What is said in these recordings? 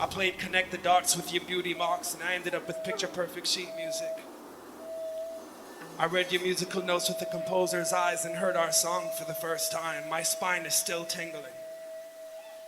I played Connect the Dots with your beauty marks, and I ended up with picture-perfect sheet music. I read your musical notes with the composer's eyes and heard our song for the first time. My spine is still tingling.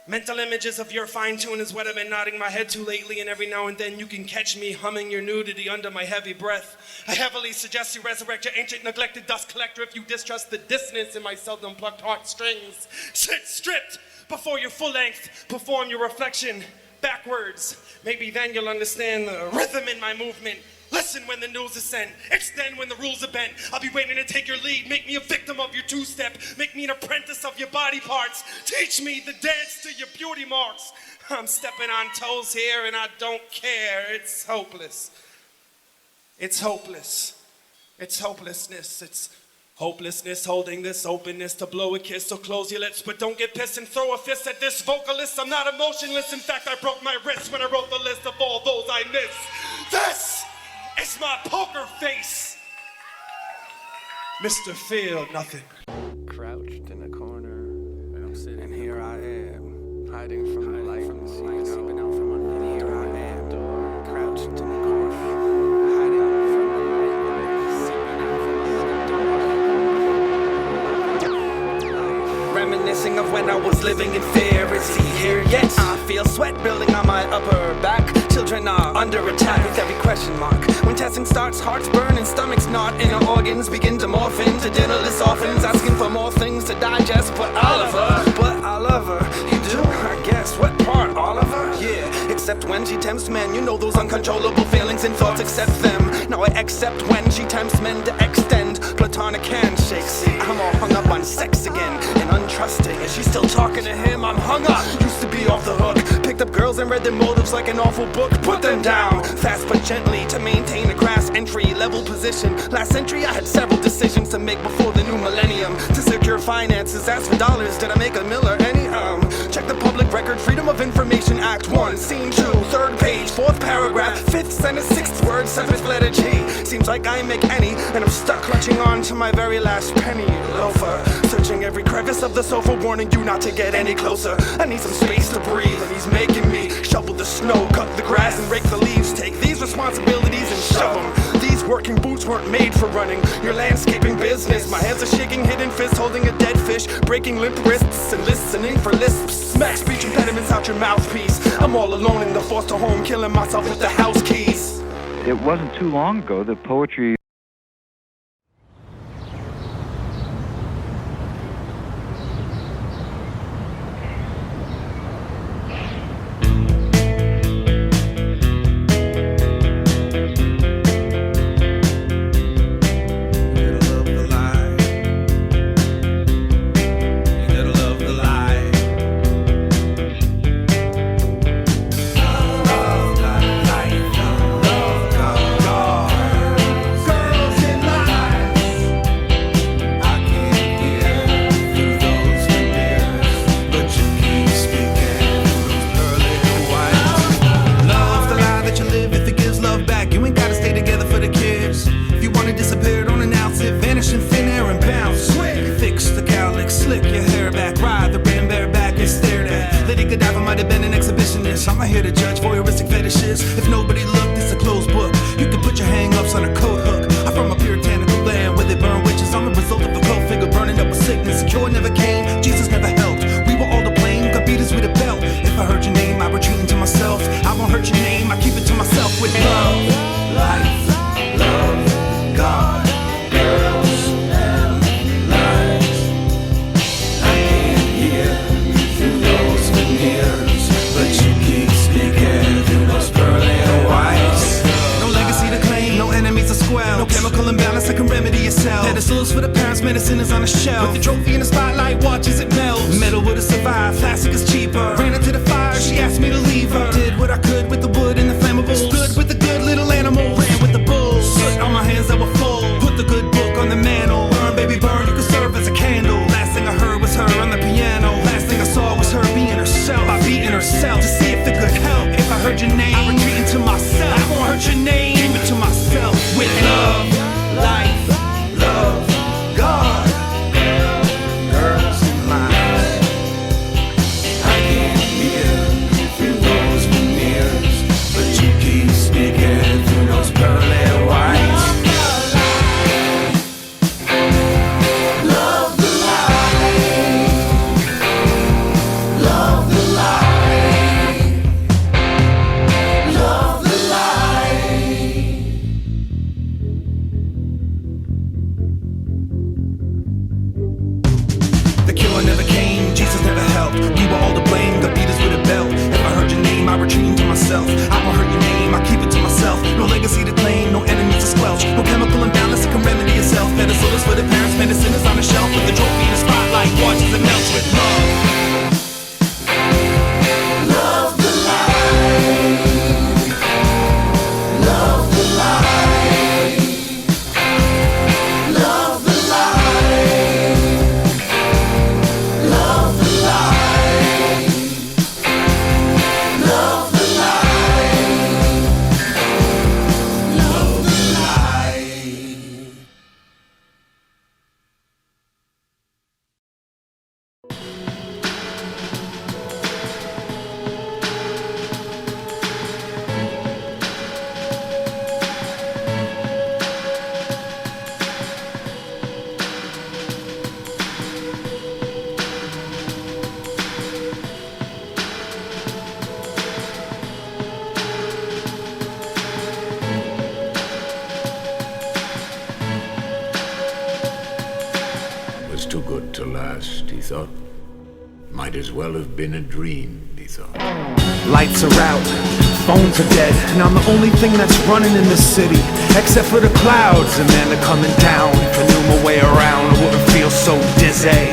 Mental images of your fine tune is what I've been nodding my head to lately, and every now and then you can catch me humming your nudity under my heavy breath. I heavily suggest you resurrect your ancient neglected dust collector if you distrust the dissonance in my seldom plucked heartstrings. Sit stripped before your full length, perform your reflection backwards. Maybe then you'll understand the rhythm in my movement. Listen when the news is sent, extend when the rules are bent. I'll be waiting to take your lead, make me a victim of your two-step, make me an apprentice of your body parts, teach me the dance to your beauty marks. I'm stepping on toes here and I don't care, it's hopeless. It's hopeless. It's hopelessness, it's hopelessness, holding this openness to blow a kiss, so close your lips, but don't get pissed and throw a fist at this vocalist. I'm not emotionless, in fact I broke my wrist when I wrote the list of all those I miss. This is my poker face. Mr. Feel Nothing. Crouched in a corner, and here I am, hiding from the light, seeping out from under. And here I am, crouched in a corner, hiding from the light, seeping out from under. Reminiscing of when I was living in fear. Is he here yet? I feel sweat building on my upper back. Children are under attack with every question mark. When testing starts, hearts burn and stomachs knot. Inner organs begin to morph into dinnerless orphans, asking for more things to digest. But Oliver, you do, I guess. What part, Oliver? Yeah, except when she tempts men. You know those uncontrollable feelings and thoughts, accept them. Now I accept when she tempts men to extend platonic handshakes. See, I'm all hung up on sex again and untrusting. Is she still talking to him? I'm hung up, used to be off the hook. Picked up girls and read their motives like an awful book. Put them down, fast but gently, to maintain a grass entry-level position. Last century I had several decisions to make before the new millennium. To secure finances, ask for dollars, did I make a mill or any? Check the Public Record Freedom of Information Act 1, Scene 2, 3rd page, 4th paragraph, 5th sentence, 6th word, 7th letter G. Seems like I ain't make any, and I'm stuck clutching on to my very last penny. Loafer, searching every crevice of the sofa, warning you not to get any closer. I need some space to breathe, and he's making me shovel the snow, cut the grass and rake the leaves. Take these responsibilities and shove them. These working boots weren't made for running your landscaping business. My hands are shaking, hidden fist holding a dead fish, breaking limp wrists and listening for lisps. Smack speech impediments out your mouthpiece. I'm all alone in the foster home, killing myself with the house keys. It wasn't too long ago that poetry I'm not here to judge voyeuristic fetishes. If nobody looked, it's a closed book. You can put your hang-ups on a coat hook. I'm from a puritanical land where they burn witches. I'm the result of a cold figure burning up with sickness. The cure never came, Jesus never helped. We were all to blame, got beat us with a belt. If I heard your name, I retreat into myself. I won't hurt your name, I keep it to myself with love, life, love, God, girls, and lies. I can't hear through those veneers, but you keep speaking through those pearly whites. No legacy to claim, no enemies to squelch. No chemical imbalance that can remedy yourself. Pedestals for the parents, medicine is on a shelf. With the trophy in the spotlight, watch as it melts. Metal would have survived, plastic is cheaper. Ran into the fire, she asked me to leave her. Did what I could with the wood and the flammables. Stood with the good little animal, ran with the bulls. Soot on my hands that were full. Put the good book on the mantle. Burn, baby, burn, you can serve as a candle. Last thing I heard was her on the piano. Last thing I saw was her being herself. By beating herself to see if it could help. If I heard your name, I retreat into myself. I won't hurt your name, keep it to myself. With love, life, love, God, girls and lies. I can't hear through those retreating to myself. I won't hurt your name, I keep it to myself. No legacy to claim, no enemies to squelch. No chemical imbalance that can remedy itself. Better sodas for the parents, medicine is on the shelf. With the trophy in the spotlight, watches it melt with love. Love the light. Love the light. Love the light. Love the light. Love the light. Love the light. Was too good to last, he thought. Might as well have been a dream, he thought. Lights are out, phones are dead, and I'm the only thing that's running in this city. Except for the clouds, and then they're coming down. If I knew my way around, I wouldn't feel so dizzy.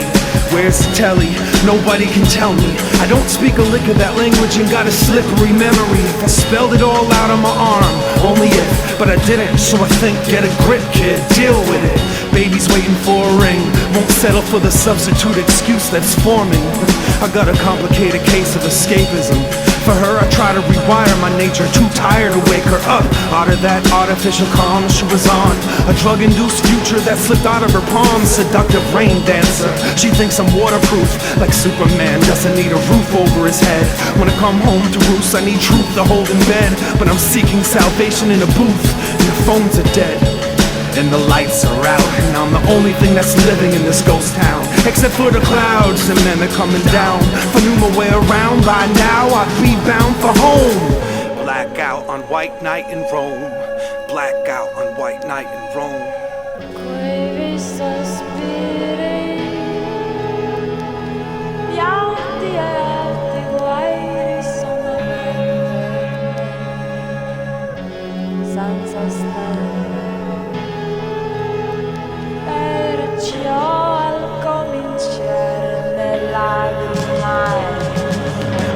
Where's the telly? Nobody can tell me. I don't speak a lick of that language and got a slippery memory. If I spelled it all out on my arm, only if, but I didn't, so I think, get a grip, kid, deal with it. Baby's waiting for a ring, won't settle for the substitute excuse that's forming. I got a complicated case of escapism. For her, I try to rewire my nature, too tired to wake her up out of that artificial calm she was on. A drug-induced future that slipped out of her palm. Seductive rain dancer, she thinks I'm waterproof, like Superman doesn't need a roof over his head. When I come home to roost, I need truth to hold in bed, but I'm seeking salvation in a booth, and the phones are dead. And the lights are out, and I'm the only thing that's living in this ghost town. Except for the clouds, and then they're coming down. If I knew my way around by now, I'd be bound for home. Blackout on white night in Rome. Blackout on white night in Rome.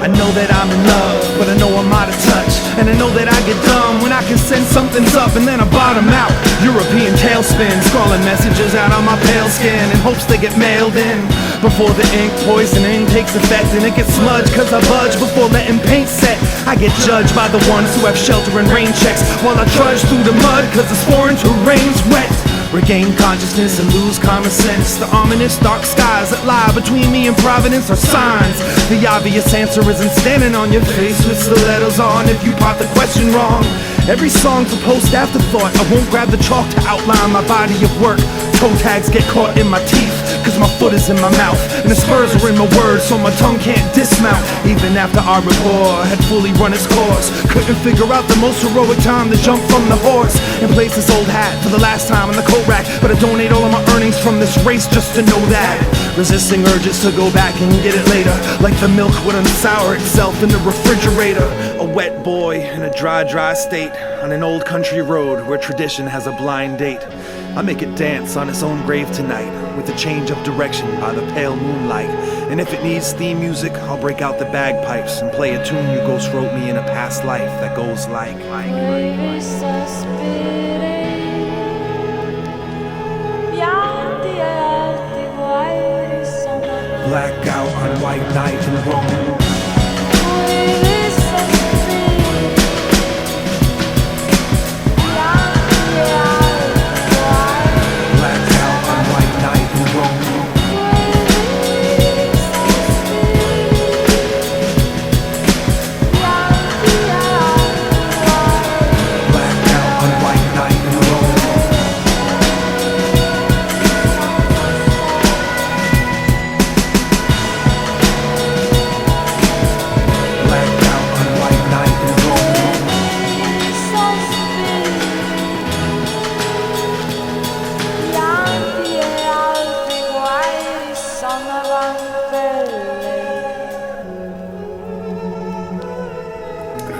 I know that I'm in love, but I know I'm out of touch. And I know that I get dumb when I can sense something's up and then I bottom out. European tailspin, scrawling messages out on my pale skin in hopes they get mailed in before the ink poisoning takes effect, and it gets smudged cause I budge before letting paint set. I get judged by the ones who have shelter and rain checks while I trudge through the mud cause this foreign terrain's wet. Regain consciousness and lose common sense. The ominous dark skies that lie between me and Providence are signs. The obvious answer isn't standing on your face with stilettos on if you pop the question wrong. Every song's a post-afterthought. I won't grab the chalk to outline my body of work. Toe tags get caught in my teeth cause my foot is in my mouth, and the spurs are in my words so my tongue can't dismount. Even after our rapport had fully run its course, couldn't figure out the most heroic time to jump from the horse and place this old hat for the last time on the coat rack. But I donate all of my earnings from this race just to know that. Resisting urges to go back and get it later, like the milk would unsour itself in the refrigerator. A wet boy in a dry state on an old country road where tradition has a blind date. I make it dance on its own grave tonight with a change of direction by the pale moonlight. And if it needs theme music, I'll break out the bagpipes and play a tune you ghost wrote me in a past life that goes like. Blackout on white night in Rome.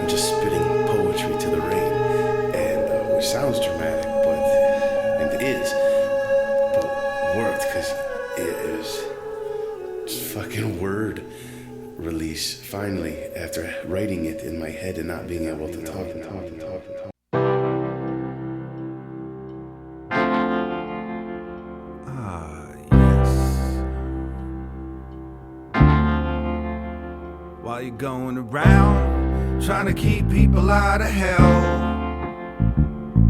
I'm just spitting poetry to the rain, and which sounds dramatic, and it is, but worked because it is just fucking word release finally after writing it in my head and not being able to talk. While you're going around trying to keep people out of hell,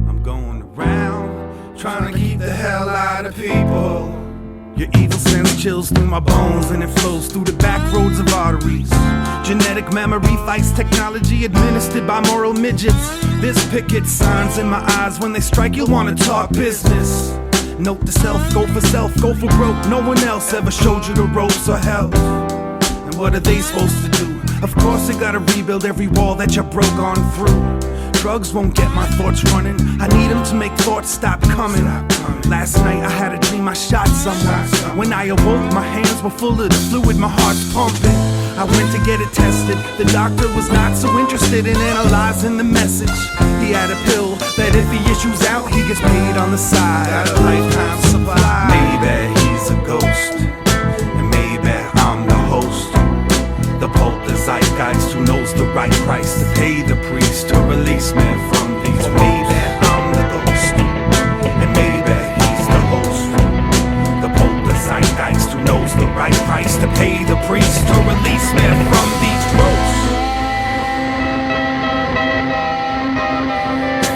I'm going around trying to keep the hell out of people. Your evil sends chills through my bones and it flows through the back roads of arteries. Genetic memory fights technology administered by moral midgets. This picket signs in my eyes when they strike, you'll wanna talk business. Note to self, go for broke. No one else ever showed you the ropes or help. What are they supposed to do? Of course they gotta rebuild every wall that you broke on through. Drugs won't get my thoughts running. I need them to make thoughts stop coming. Last night I had a dream I shot someone. When I awoke my hands were full of the fluid, my heart's pumping. I went to get it tested. The doctor was not so interested in analyzing the message. He had a pill that if he issues out he gets paid on the side. Got a lifetime supply. Maybe he's a ghost, and maybe I'm the host. The zeitgeist who knows the right price to pay the priest to release me from these. Maybe I'm the ghost, and maybe he's the host. The zeitgeist who knows the right price to pay the priest to release me from these ropes.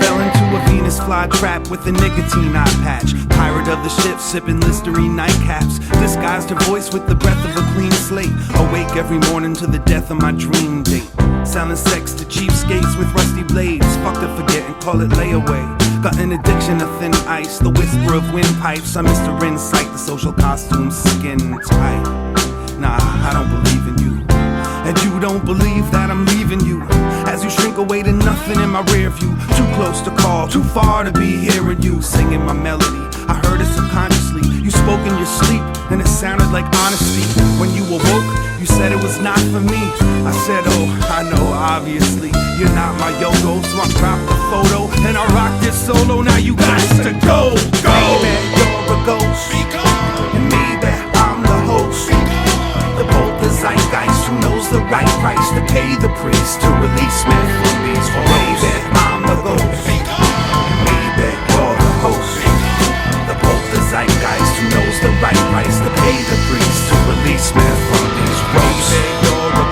Fell into a Venus flytrap with a nicotine eye patch. Pirate of the ship sipping Listerine nightcaps. Disguised her voice with the breath of a clean slate. Awake every morning to the death of my dream date. Selling sex to cheapskates with rusty blades. Fuck to forget and call it layaway. Got an addiction to thin ice. The whisper of windpipes. I'm Mr. Insight. The social costume skin tight. Nah, I don't believe in you, and you don't believe that I'm leaving you. As you shrink away to nothing in my rear view. Too close to call, too far to be hearing you singing my melody. I heard it subconsciously. You spoke in your sleep, and it sounded like honesty. When you awoke, you said it was not for me. I said, oh, I know, obviously you're not my yo-go, so I dropped the photo and I rocked this solo. Now you got to go. Maybe you're a ghost, and maybe I'm the host. The zeitgeist who knows the right price to pay the priest to release me from these horrors. Maybe I'm the ghost, maybe you're the host. The zeitgeist who knows the right price to pay the priest to release me from these ropes.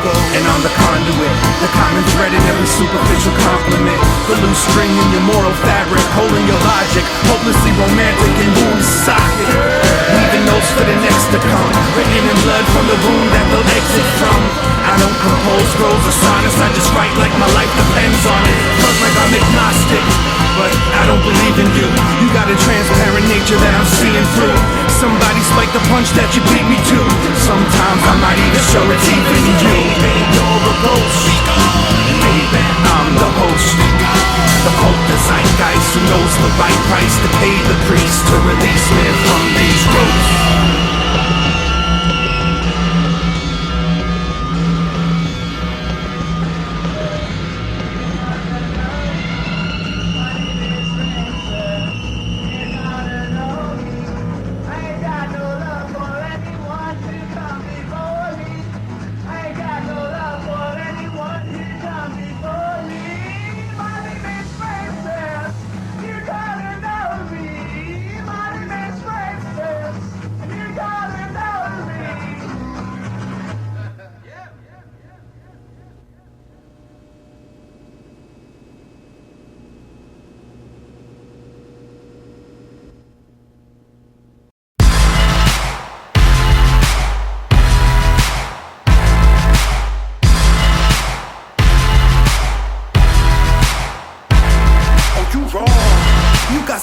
And I'm the conduit, the common thread in every superficial compliment. The loose string in your moral fabric, holding your logic, hopelessly romantic and wound socket. Leaving notes for the next to come, written in blood from the wound that they'll exit from. I don't compose scrolls or sonnets, I just write like my life depends on it. Fuck like I'm agnostic, but I don't believe in you. You got a transparent nature that I'm seeing through. Somebody spike the punch that you beat me to. Sometimes I'm not even sure it's even you. Maybe you're a ghost, maybe I'm the host. The zeitgeist who knows the right price to pay the priest to release me from these ropes.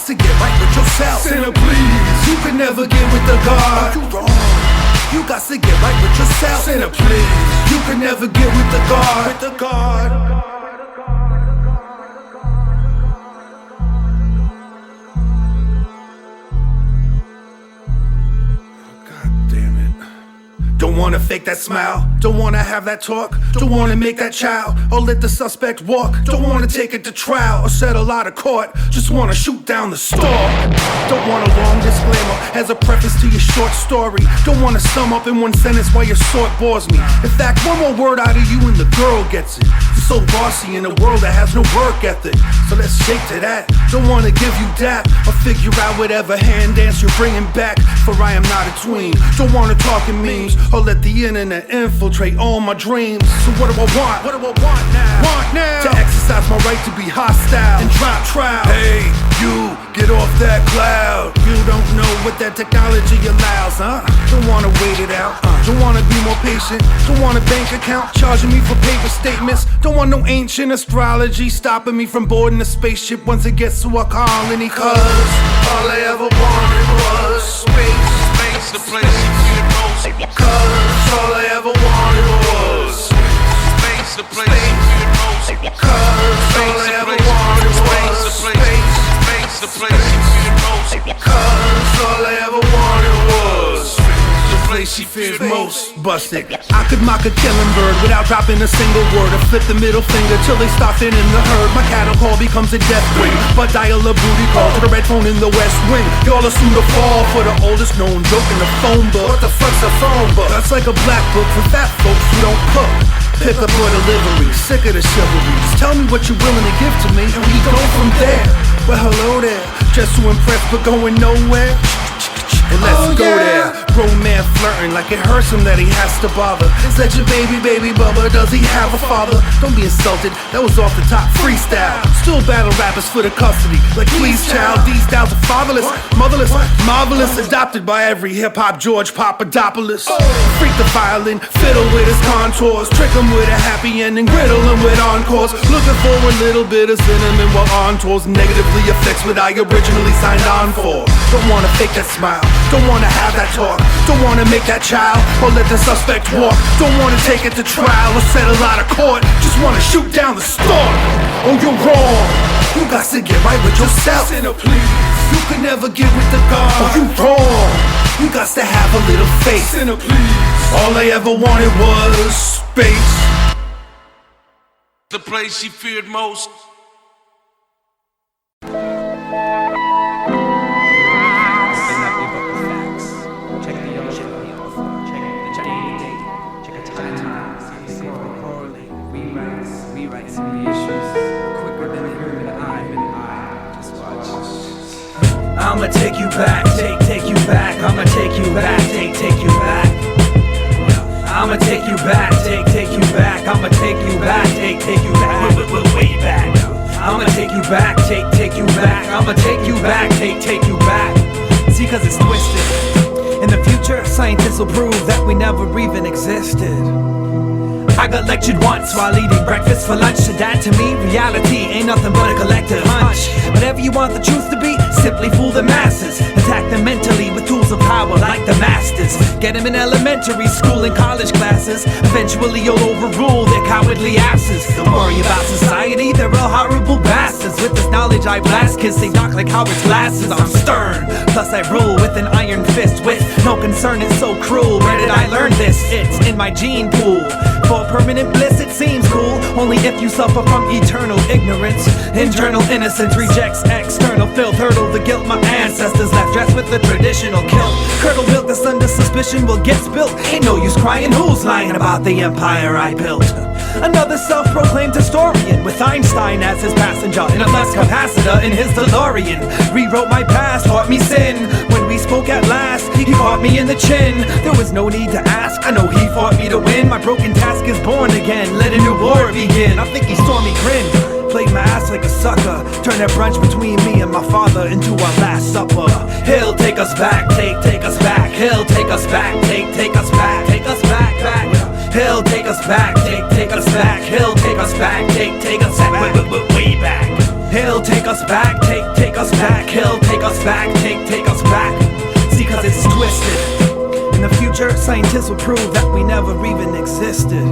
To get right with yourself, sinner, please. You can never get with the God. You wrong. You got to get right with yourself, sinner, please. You can never get with the God. With the God. God damn it. Don't wanna fake that smile, don't wanna have that talk, don't wanna make that child, or let the suspect walk, don't wanna take it to trial, or settle out of court, just wanna shoot down the store. Don't want a long disclaimer as a preface to your short story, don't wanna sum up in one sentence why your sort bores me. In fact, one more word out of you and the girl gets it. You're so bossy in a world that has no work ethic, so let's shake to that. Don't wanna give you dap, or figure out whatever hand dance you're bringing back, for I am not a tween. Don't wanna talk in memes, or let the internet infiltrate all my dreams. So what do I want? What do I want now? Want now to exercise my right to be hostile and drop trial. Hey, you, get off that cloud. You don't know what that technology allows, huh? Don't wanna wait it out, don't wanna be more patient, don't want a bank account charging me for paper statements, don't want no ancient astrology stopping me from boarding a spaceship once it gets to a colony. Cause all I ever wanted was space. Space, the place you feel most. Cause all I ever wanted was space, the place you feel most. Cause all I ever wanted was space. Space, the place you feel most. Cause all I ever wanted was the place she feared most. Busted. I could mock a killing bird without dropping a single word, or flip the middle finger till they stop in the herd. My cattle call becomes a death ring, but dial a booty call to the red phone in the West Wing. Y'all assume to fall for the oldest known joke in the phone book. What the fuck's a phone book? That's like a black book for fat folks who don't cook. Pick up or delivery, sick of the chivalry. Just tell me what you're willing to give to me and we go from there. Well, hello there, just to impress but going nowhere. And let's go there. Grown man flirting like it hurts him that he has to bother. Is that your baby bubba? Does he have a father? Don't be insulted, that was off the top freestyle. Still battle rappers for the custody, like please child. These styles are fatherless, motherless, marvelous, adopted by every hip-hop George Papadopoulos. Freak the violin, fiddle with his contours, trick him with a happy ending, riddle him with encores. Looking for a little bit of cinnamon while on tours negatively affects what I originally signed on for. Don't wanna fake that smile, don't wanna have that talk, don't wanna make that child, or let the suspect walk, don't wanna take it to trial or settle out of court, just wanna shoot down the storm. Oh, you're wrong, you got to get right with yourself. Sinner, please, you can never get with the God. Oh, you wrong, you got to have a little faith. Sinner, please, all I ever wanted was space. The place she feared most. I'ma take you back, take you back. I'ma take you back, take you back. I'ma take you back, take you back. I'ma take you back, take you back. Way back. I'ma take you back, take you back. I'ma take you back, take you back. See, cause it's twisted. In the future, scientists will prove that we never even existed. I got lectured once while eating breakfast for lunch. So that to me, reality ain't nothing but a collective hunch. Whatever you want the truth to be, simply fool the masses. Attack them mentally with tools of power like the masters. Get them in elementary school and college classes. Eventually you'll overrule their cowardly asses. Don't worry about society, they're all horrible bastards. With this knowledge I blast kids, they knock like Howard's glasses. I'm stern, plus I rule with an iron fist. With no concern, it's so cruel. Where did I learn this? It's in my gene pool. For permanent bliss it seems cool, only if you suffer from eternal ignorance. Internal innocence rejects external filth. Hurdle the guilt my ancestors left, dressed with the traditional kilt. Curdle built this under suspicion will get spilt. Ain't no use crying, who's lying about the empire I built? Another self-proclaimed historian with Einstein as his passenger in a less capacitor in his DeLorean. Rewrote my past, taught me sin. When we spoke at last, he caught me in the chin. There was no need to ask, I know he fought me to win. My broken task is born again, let a new war begin. I think he saw me grin, played my ass like a sucker. Turned that brunch between me and my father into our last supper. He'll take us back, take us back. He'll take us back, take us back, take us back, back. He'll take us back, take us back. He'll take us back, take us back, way back. He'll take us back, take us back. He'll take us back, take us back. See, cause it's twisted. In the future, scientists will prove that we never even existed.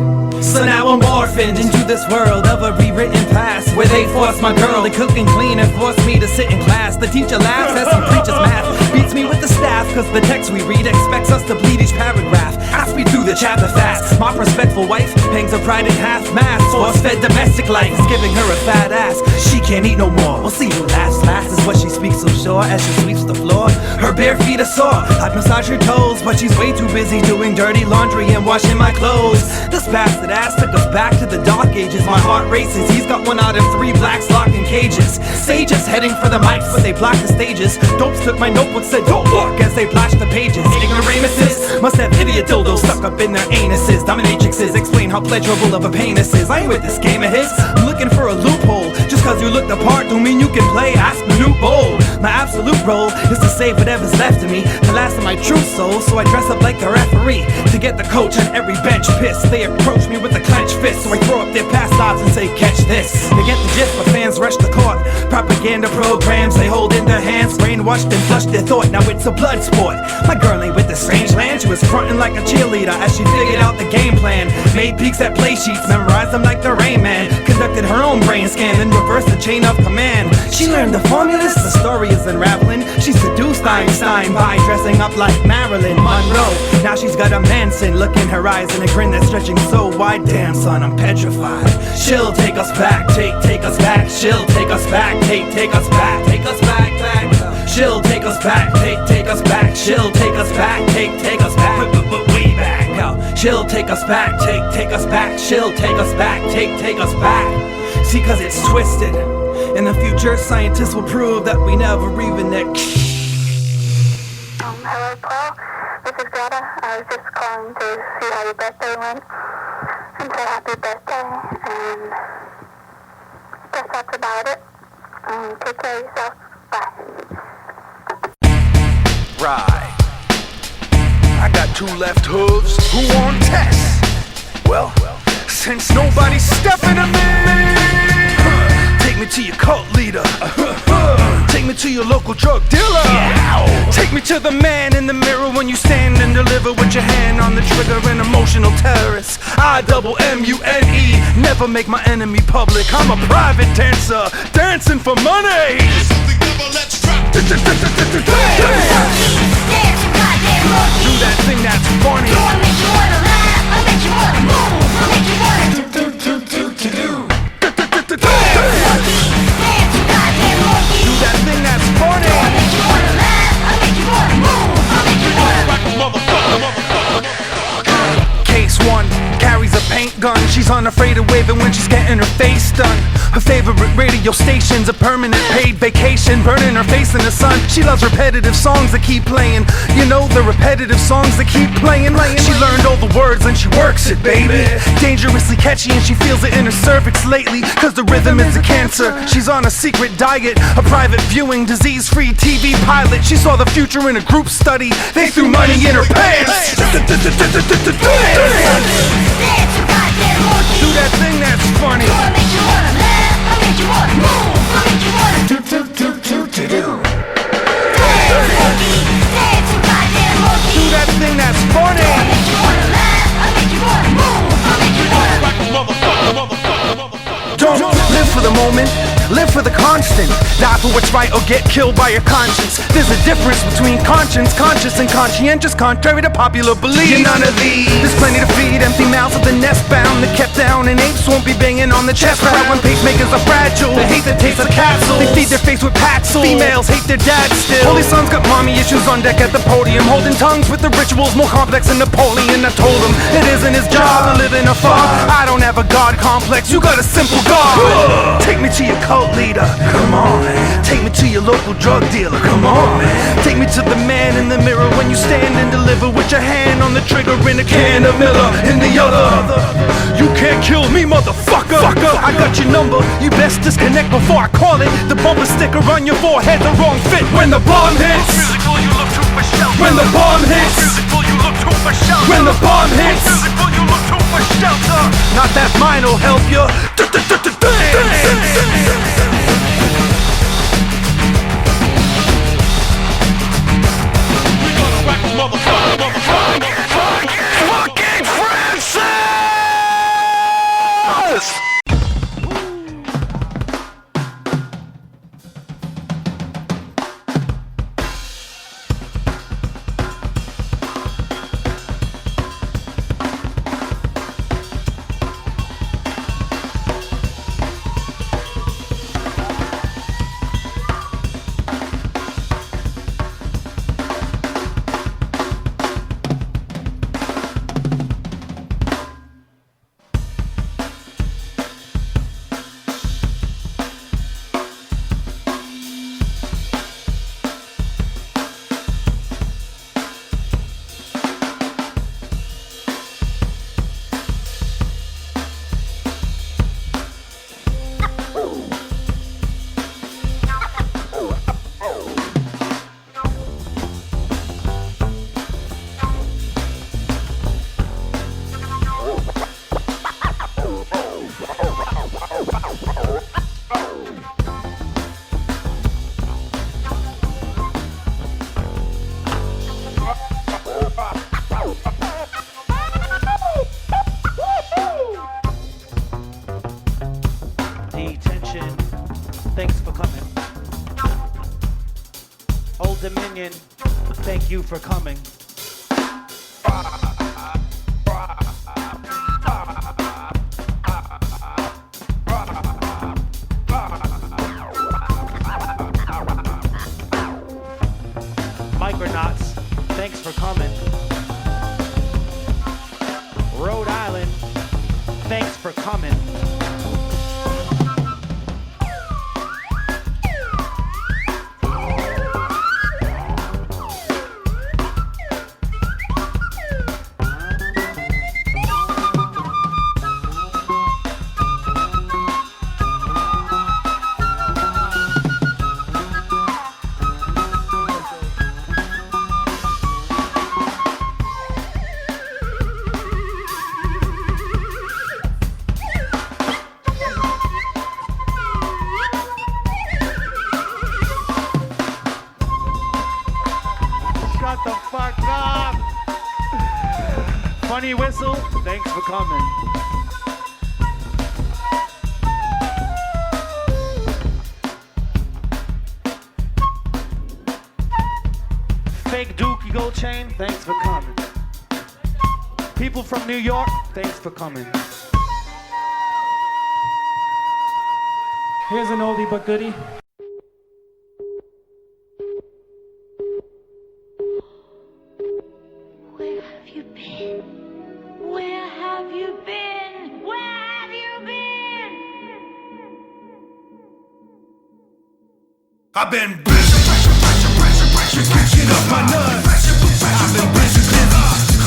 So now I'm orphaned into this world of a rewritten past, where they They forced my girl to cook and clean and forced me to sit in class. The teacher laughs as he preaches math, beats me with the staff, cause the text we read expects us to bleed each paragraph. I speed through the chapter fast. My respectful wife hangs her pride in half-mast. Force-fed domestic life is giving her a fat ass. She can't eat no more. We'll see who laughs last, is what she speaks so sure as she sweeps the floor. Her bare feet are sore. I'd massage her toes, but she's way too busy doing dirty laundry and washing my clothes. This bastard ass took us back to the dark ages. My heart races. He's got one out of 3 blacks locked in cages. Sages heading for the mics, but they blocked the stages. Dopes took my notebook, said don't look, as they flashed the pages. Ignoramuses must have idiot dildos stuck up in their anuses. Dominatrixes explain how pleasurable of a penis is. I ain't with this game of his. I'm looking for a loophole. Just cause you look the part don't mean you can play. Ask the new bowl. My absolute role is to save whatever's left of me, the last of my true soul. So I dress up like the referee to get the coach on every bench pissed. They approach me with a clenched fist, so I throw up their past odds and say catch this. They get the gist, but fans rush the court. Propaganda programs they hold in their hands, brainwashed and flushed their thought. Now it's a blood sport. My girl ain't with the strange land. She was frontin' like a cheerleader as she figured out the game plan. Made peeks at play sheets, memorized them like the Rain Man. Conducted her own brain scan, then reversed the chain of command. She learned the formulas, the story is unraveling. She seduced Einstein by dressing up like Marilyn Monroe. Now she's got a Manson look in her eyes and a grin that's stretching so wide. Damn son, I'm petrified. She'll take us back, take us back. She'll take us back, take us back, take us back, back. She'll take us back, take us back. She'll take us back, take us back, but way back. She'll take us back, take us back. She'll take us back, take us back. See, cause it's twisted. In the future, scientists will prove that we never even Hello, Paul. This is Greta. I was just calling to see how your birthday went and say happy birthday. And guess that's about it. Take care of yourself. Bye. Right. I got 2 left hooves. Who on test? Well, since nobody's stepping to me, take me to your cult leader. Take me to your local drug dealer. Take me to the man in the mirror when you stand and deliver with your hand on the trigger. An emotional terrorist. IMMUNE. Never make my enemy public. I'm a private dancer, dancing for money. Do that thing that's funny. I'll make you wanna laugh. I'll make you wanna move. I'll make you wanna do. Do that thing that's funny. I'll make you wanna laugh. I'll make you wanna move. I'll make you wanna Case 1 carries a paint gun. She's unafraid of waving when she's getting her face done. Her favorite radio station's a permanent paid vacation, burning her face in the sun. She loves repetitive songs that keep playing. You know, the repetitive songs that keep playing. She learned all the words and she works it, baby. Dangerously catchy and she feels it in her cervix lately, cause the rhythm is a cancer. She's on a secret diet, a private viewing, disease-free TV pilot. She saw the future in a group study. They threw money in her pants. Do that thing that's funny. I'll make you wanna laugh. I'll make you wanna move. I'll make you wanna do. Do that thing that's funny. I'll make you wanna laugh. I'll make you wanna move. I'll make you wanna Don't live for the moment, live for the constant. Die for what's right or get killed by your conscience. There's a difference between conscience, conscious, and conscientious, contrary to popular belief. You're none of these. There's plenty to feed, empty mouths of the nest bound. They're kept down, and apes won't be banging on the chest. Proud when pacemakers are fragile. They hate the taste of capsules. They feed their face with Paxil. Females hate their dads still. Holy sons got mommy issues on deck at the podium, holding tongues with the rituals more complex than Napoleon. I told him it isn't his job to live in a fog. I don't have a god complex. You got a simple god. Take me to your cult leader. Come on. Take me to your local drug dealer. Come on. Take me to the man in the mirror when you stand and deliver with your hand on the trigger in a can of Miller in the other. You can't kill me, motherfucker. I got your number. You best disconnect before I call it. The bumper sticker on your forehead, the wrong fit. When the bomb hits. When the bomb hits. When the bomb hits. Not that mine'll help you. Fucking Francis! Nation, thanks for coming. Old Dominion, thank you for coming. Micronauts, thanks for coming. Rhode Island, thanks for coming. Funny whistle, thanks for coming. Fake Dookie Gold Chain, thanks for coming. People from New York, thanks for coming. Here's an oldie but goodie. Where have you been? Where have you been? Where have you been? I've been busy. Get off my nuts. I've been busy.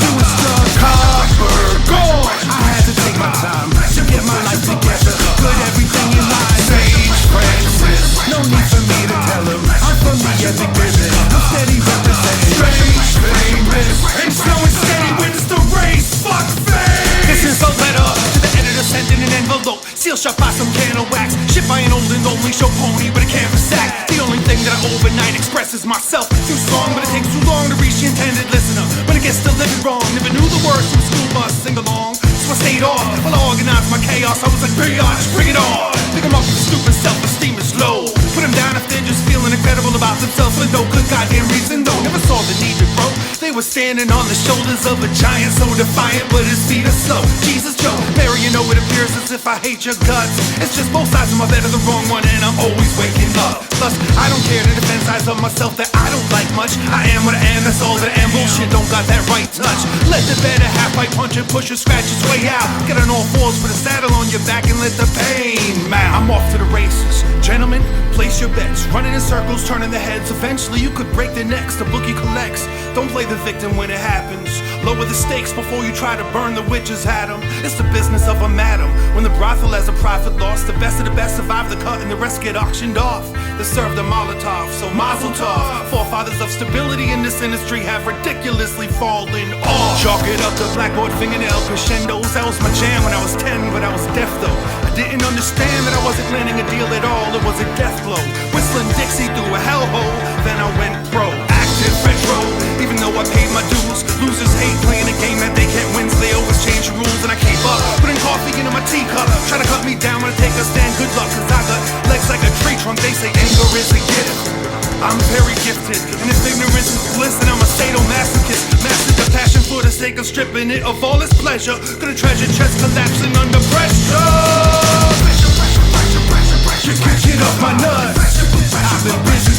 Doing stuff. Copper gold. I had to take my time to get my life together. Put everything in line. Sage Francis. No need for me to tell him. I'm from the epic vision. I'm steady representing. Strange, famous, and slow and steady wins the race. Fuck face. This is a letter to the editor sent in an envelope. Seal shut by some can of wax. Shit by an old and lonely show pony with a canvas sack. The only thing that I overnight expresses myself. Too strong, but it takes too long to reach the intended listener. When it gets delivered wrong, never knew the words from school bus sing along. So I stayed off while I organized my chaos. I was like, bring it on, just bring it on. Pick 'em up with stupid self-esteem is low. Put 'em down if they're just feeling incredible about themselves for no good goddamn reason though. Never saw the need to grow. They were standing on the shoulders of a giant, so defiant, but his feet are slow. Jesus Joe, Mary, you know it appears as if I hate your guts. It's just both sides of my bed are the wrong one, and I'm always waking up. Plus, I don't care to defend sides of myself that I don't like much. I am what I am, that's all that I am. Bullshit don't got that right touch. Let the better half pipe punch and push or scratch its way out. Get on all fours, put a saddle on your back and let the pain mount. I'm off to the races. Gentlemen, place your bets. Running in circles, turning the heads. Eventually you could break their necks. The bookie collects. Don't play the victim when it happens. Lower the stakes before you try to burn the witches at them. It's the business of a madam. When the brothel has a profit loss, the best of the best survive the cut and the rest get auctioned off. They serve the Molotov, so mazel tov. Forefathers of stability in this industry have ridiculously fallen off. Chalk it up to blackboard fingernail crescendos. That was my jam when I was 10, but I was deaf though. I didn't understand that I wasn't landing a deal at all. It was a death blow. Whistling Dixie through a hellhole, then I went pro. Active retro, even though I paid my dues. Losers hate playing a game that they can't win, so they always change the rules, and I keep up. Putting coffee into my teacup, try to cut me down when I take a stand. Good luck, cause I got legs like a tree trunk. They say anger is a gift. I'm very gifted, and if ignorance is bliss, then I'm a sadomasochist. Mastered the passion for the sake of stripping it of all its pleasure. Gonna treasure chest collapsing under pressure. Get off my nuts. I've been busy.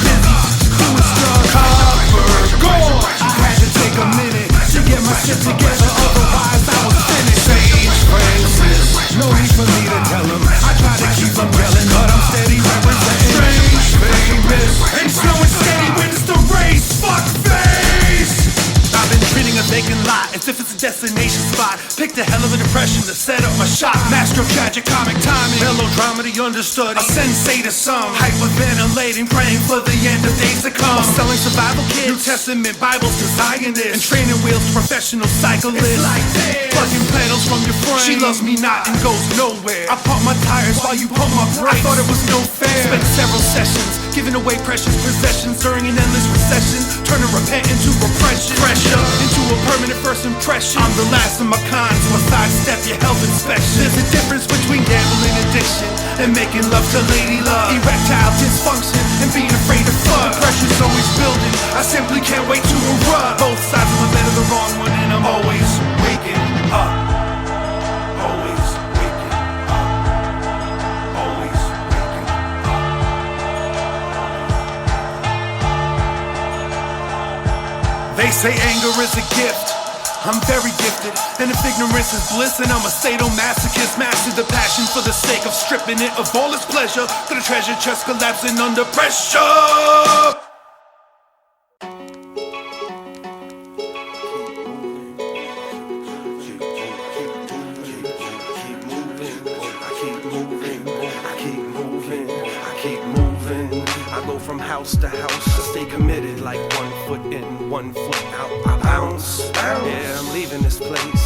Doing stuff. Copper gold. I had to take a minute to get my shit together, otherwise I was finished. Sage Francis, no need for me to tell him. I try to keep them yelling, but I'm steady representing. Strange, famous, and slow and steady wins the race. Fuck face. I've been treating a vacant lot as if it's a destination spot. Picked a hell of a depression to set up my shot. Master of tragic comic timing, melodrama the understudy, a sensei to some, hyperventilating, praying for the end of days to come. I'm selling survival kits, New Testament Bibles to Zionists, and training wheels to professional cyclists. It's like this, plugging pedals from your frame. She loves me not and goes nowhere. I pump my tires while you pump my brakes. I thought it was no fair. Spent several sessions giving away precious possessions during an endless recession, turning repent into repression, pressure into a permanent first impression. I'm the last of my kind, so I sidestep your health inspection. There's a difference between gambling addiction and making love to lady love, erectile dysfunction and being afraid of fuck. The pressure's always building, I simply can't wait to erupt. Both sides of the bed are the wrong one, and I'm always waking up. Always waking up. Always waking up. They say anger is a gift. I'm very gifted, and if ignorance is bliss, and I'm a sadomasochist, master the passion for the sake of stripping it of all its pleasure. Got a treasure chest collapsing under pressure. From house to house, I stay committed like 1 foot in, 1 foot out. I bounce. Yeah, I'm leaving this place.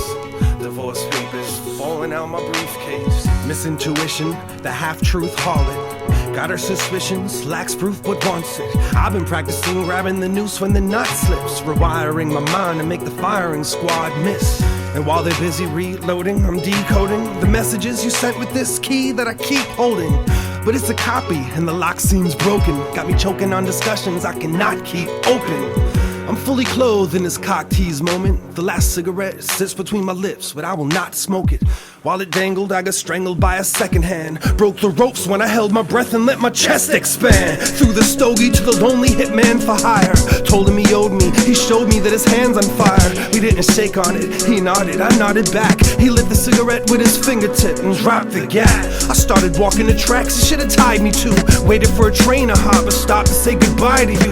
Divorce papers falling out my briefcase. Misintuition, the half-truth harlot. Got her suspicions, lacks proof but wants it. I've been practicing grabbing the noose when the knot slips, rewiring my mind to make the firing squad miss. And while they're busy reloading, I'm decoding the messages you sent with this key that I keep holding. But it's a copy and the lock seems broken. Got me choking on discussions I cannot keep open. I'm fully clothed in this cock tease moment. The last cigarette sits between my lips, but I will not smoke it. While it dangled, I got strangled by a second hand. Broke the ropes when I held my breath and let my chest expand. Threw the stogie to the lonely hitman for hire. Told him he owed me, he showed me that his hand's on fire. We didn't shake on it, he nodded, I nodded back. He lit the cigarette with his fingertip and dropped the gap. I started walking the tracks he should have tied me to. Waited for a train to hop and stopped to say goodbye to you.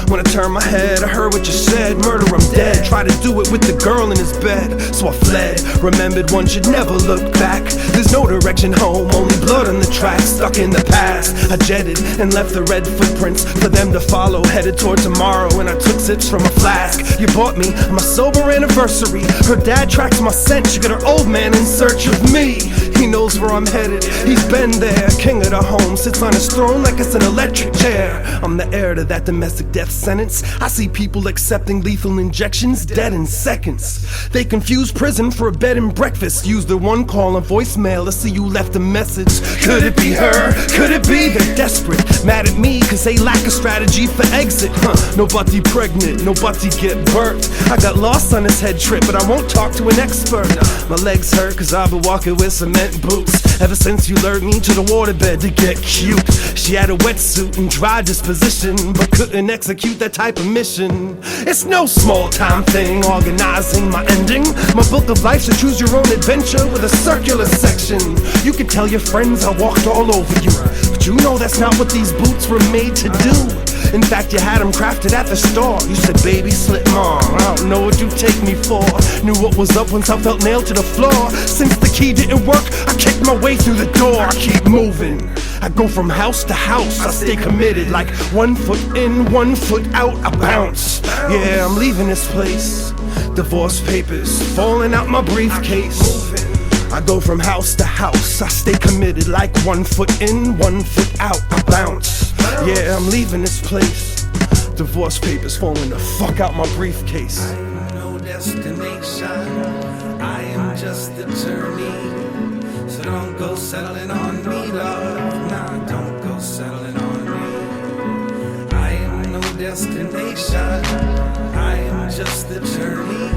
When I turned my head, I heard what you said. Murder, I'm dead. Tried to do it with the girl in his bed, so I fled. Remembered one should never look back. There's no direction home, only blood on the tracks. Stuck in the past, I jetted and left the red footprints for them to follow. Headed toward tomorrow, and I took sips from a flask you bought me on my sober anniversary. Her dad tracks my scent. She got her old man in search of me. He knows where I'm headed, he's been there. King of the home, sits on his throne like it's an electric chair. I'm the heir to that domestic death sentence. I see people accepting lethal injections, dead in seconds. They confuse prison for a bed and breakfast. Use their one call on voicemail to see you left a message. Could it be her? Could it be? They're desperate, mad at me cause they lack a strategy for exit. Nobody pregnant, nobody get burnt. I got lost on this head trip, but I won't talk to an expert. My legs hurt cause I've been walking with cement boots ever since you lured me to the waterbed to get cute. She had a wetsuit and dry disposition, but couldn't execute that type of mission. It's no small time thing, organizing my ending. My book of life, so choose your own adventure with a circular section. You can tell your friends I walked all over you, but you know that's not what these boots were made to do. In fact, you had them crafted at the store. You said, baby, slip mom, I don't know what you take me for. Knew what was up once I felt nailed to the floor. Since the key didn't work, I kicked my way through the door. I keep moving, I go from house to house. I stay committed, like 1 foot in, 1 foot out, I bounce. Yeah, I'm leaving this place. Divorce papers falling out my briefcase. I go from house to house. I stay committed, like 1 foot in, 1 foot out, I bounce. Yeah, I'm leaving this place. Divorce papers falling the fuck out my briefcase. I am no destination, I am just the journey. So don't go settling on me, love. Nah, don't go settling on me. I am no destination, I am just the journey.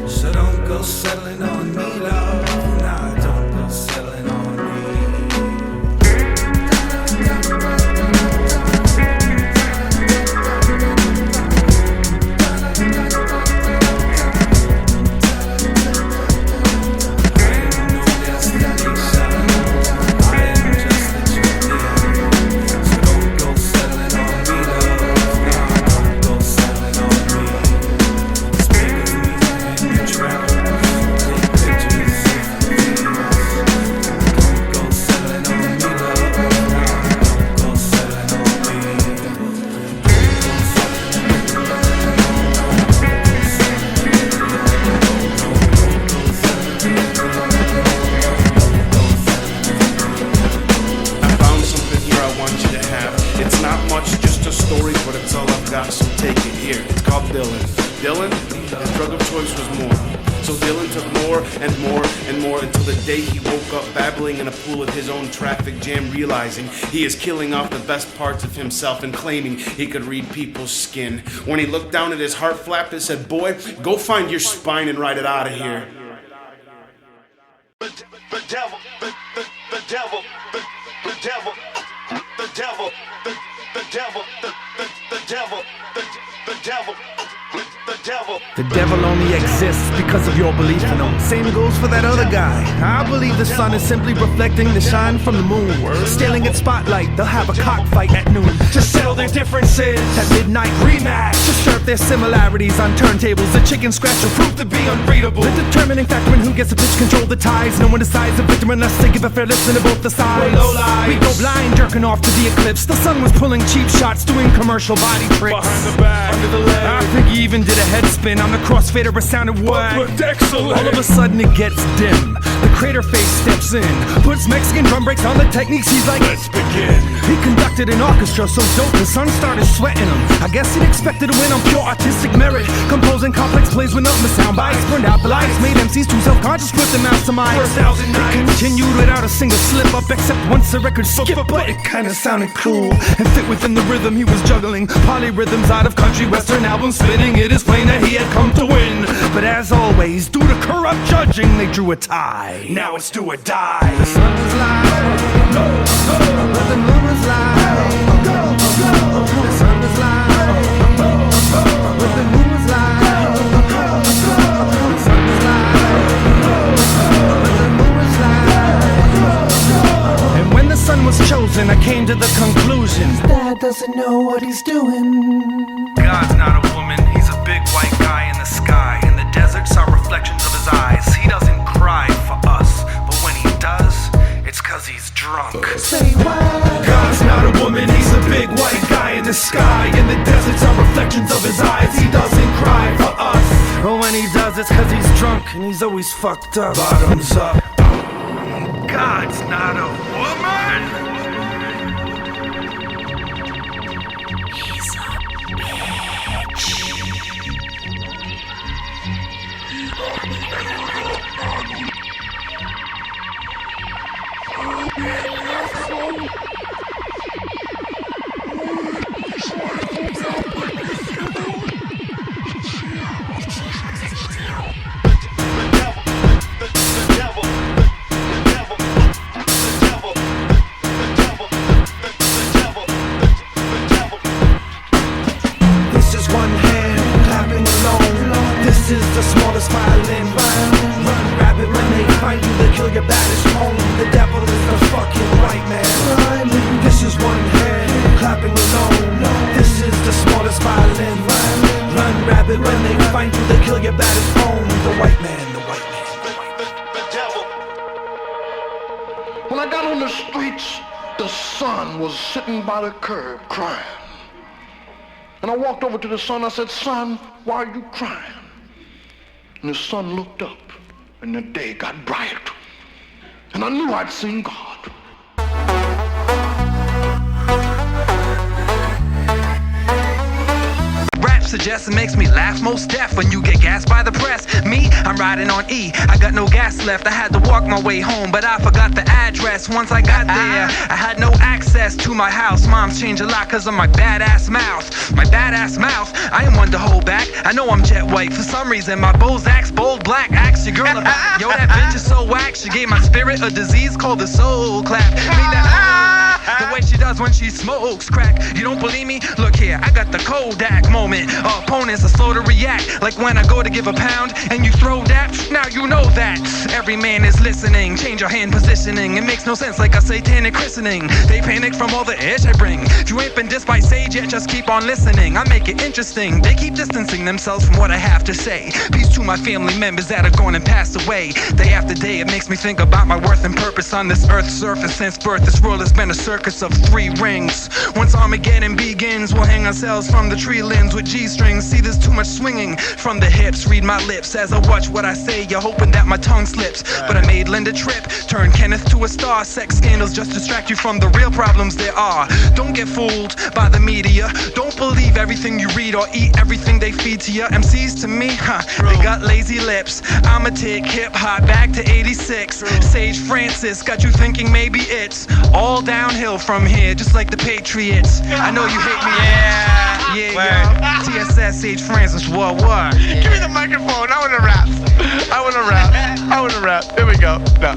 So don't go settling on me, love. Nah, don't go settling on me. Pictures got, so take it. Here, it's called Dylan. Dylan, his drug of choice was more. So Dylan took more and more and more until the day he woke up babbling in a pool of his own traffic jam, realizing he is killing off the best parts of himself and claiming he could read people's skin. When he looked down at his heart flap, it said, boy, go find your spine and ride it out of here. The devil, the devil, the devil, the devil, the devil, the devil, the devil. The devil only exists because of your belief in him. Same goes for that other guy. I believe the sun is simply reflecting the shine from the moon. Stealing its spotlight, they'll have a cockfight at noon to settle their differences. At midnight, rematch to stir their similarities on turntables. The chicken scratch will prove to be unreadable. The determining factor in who gets to pitch control the ties. No one decides the victim unless they give a fair listen to both the sides. We go blind, jerking off to the eclipse. The sun was pulling cheap shots, doing commercial body tricks. Behind the back, under the leg. I think he even did a head spin on the crossfader, a sounded whack. All of a sudden it gets dim. The crater face steps in, puts Mexican drum breaks on the techniques. He's like, let's begin. He conducted an orchestra so dope the sun started sweating him. I guess he'd expected to win on pure artistic merit. Composing complex plays with nothing but sound bites. Burned out the lights, made MCs too self-conscious with the mastermind. It continued without a single slip up, except once the record skipped, but it kinda sounded cool and fit within the rhythm he was juggling. Polyrhythms out of country western albums spitting. It is plain that he had come to win, but as always, due to corrupt judging, they drew a tie. Now it's do or die. The sun is live, but the moon is live. The sun is live, but the moon is live. The sun is live, but the moon is live. And when the sun was chosen, I came to the conclusion Dad doesn't know what he's doing. God's not a woman, he's a big white guy in the sky. In the desert saw reflections of his eyes. He doesn't cry for us, but when he does, it's cause he's drunk. Say what? God's not a woman, he's a big white guy in the sky. In the desert saw reflections of his eyes. He doesn't cry for us, but when he does, it's cause he's drunk and he's always fucked up. Bottoms up. God's not a woman. By the curb crying, and I walked over to the son. I said, son, why are you crying? And the son looked up and the day got bright, and I knew I'd seen God. Suggests it makes me laugh most deaf when you get gassed by the press. Me, I'm riding on E. I got no gas left. I had to walk my way home, but I forgot the address. Once I got there, I had no access to my house. Mom's changed a lot cause of my badass mouth. My badass mouth, I am one to hold back. I know I'm jet white. For some reason, my Bozak's bold black. Ask your girl about yo, that bitch is so whack. She gave my spirit a disease called the soul clap. Made that the way she does when she smokes crack. You don't believe me? Look here, I got the Kodak moment. Opponents are slow to react, like when I go to give a pound and you throw that. Now you know that every man is listening. Change your hand positioning. It makes no sense, like a satanic christening. They panic from all the ish I bring. If you ain't been dissed by Sage yet, just keep on listening. I make it interesting. They keep distancing themselves from what I have to say. Peace to my family members that are gone and passed away. Day after day, it makes me think about my worth and purpose on this earth's surface. Since birth, this world has been a circus of thrill 3 rings. Once Armageddon begins, we'll hang ourselves from the tree limbs with G-strings. See, there's too much swinging from the hips. Read my lips as I watch what I say. You're hoping that my tongue slips, but I made Linda trip. Turn Kenneth to a star. Sex scandals just distract you from the real problems there are. Don't get fooled by the media. Don't believe everything you read or eat everything they feed to you. MCs to me, they got lazy lips. I'ma take hip-hop back to 86. Sage Francis got you thinking maybe it's all downhill from here, just like the Patriots. I know you hate me. Yeah. TSS, Sage Francis, what? Give me the microphone. I wanna rap. Here we go. No.